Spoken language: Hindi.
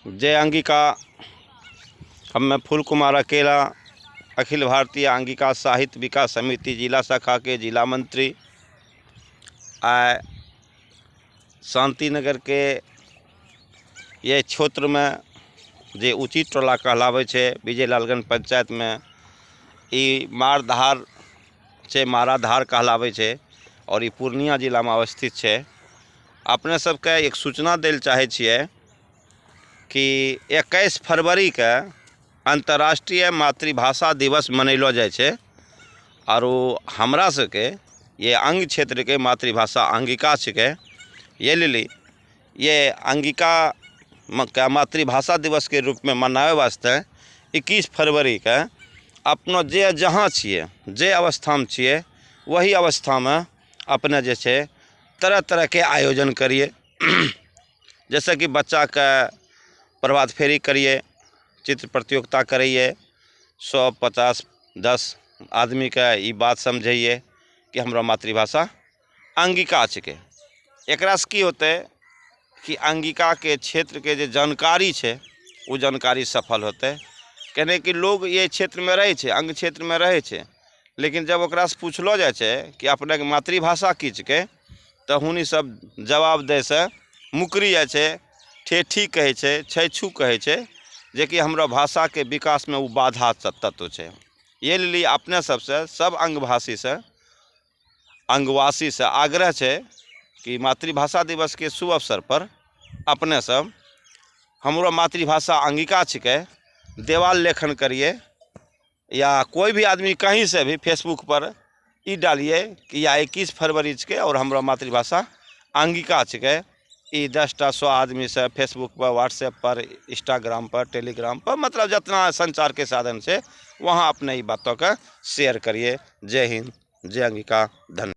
जय अंगिका। हम फूल कुमार अकेला अखिल भारतीय अंगिका साहित्य विकास समिति जिला शाखा के जिला मंत्री। आय शांति नगर के ये क्षेत्र में जे उचित टोला कहलावे छे विजयलालगंज पंचायत में ई मारधार छे, माराधार कहलावे छे और ई पूर्णिया जिला में अवस्थित छे। अपने सबके एक सूचना देल चाहे छिए कि 21 फरवरी के अंतर्राष्ट्रीय मातृभाषा दिवस मनैलो जाए छे और हमरा सबके ये अंग क्षेत्र के मातृभाषा अंगिका छिके। ये लेली ये अंगिका का मातृभाषा दिवस के रूप में मनावे वास्ते 21 फरवरी के अपनो जे जहाँ छिए, जे अवस्था में छिए, वही अवस्था में अपने जे छे तरह तरह के आयोजन करिए। जैसे कि बच्चा के प्रभात फेरी करिए, चित्र प्रतियोगिता करिए, 100, 50, 10 आदमी के ई बात समझाइए कि हमरा मातृभाषा अंगिका छिके। एकरा से की होते कि अंगिका के क्षेत्र के जे जानकारी छे वो जानकारी सफल होते। कहने कि लोग ये क्षेत्र में रहे छे, अंग क्षेत्र में रहे छे, लेकिन जब ओकरा से पूछलो जाए छे कि अपने के मातृभाषा की छिके तो हुनी सब जवाब दे से मुकरी जाए छे, ठेठी कहे छे, छैछू कहे छे, जे कि हमरा भाषा के विकास में वो बाधा तत्व छे। ये लिए अपने सबसे सब अंगभाषी से अंगवासी से आग्रह छे कि मातृभाषा दिवस के शुभ अवसर पर अपने सब हमरो मातृभाषा अंगिका छिके देवाल लेखन करिए, या कोई भी आदमी कहीं से भी फेसबुक पर ई डालिए कि या 21 फरवरी छिके और हमरा मातृभाषा अंगिका छिके। ई 10टा 100 आदमी से फेसबुक पर, व्हाट्सएप पर, इंस्टाग्राम पर, टेलीग्राम पर, मतलब जितना संचार के साधन से वहाँ अपने ई बातों का शेयर करिए। जय हिंद, जय अंगिका, धन्यवाद।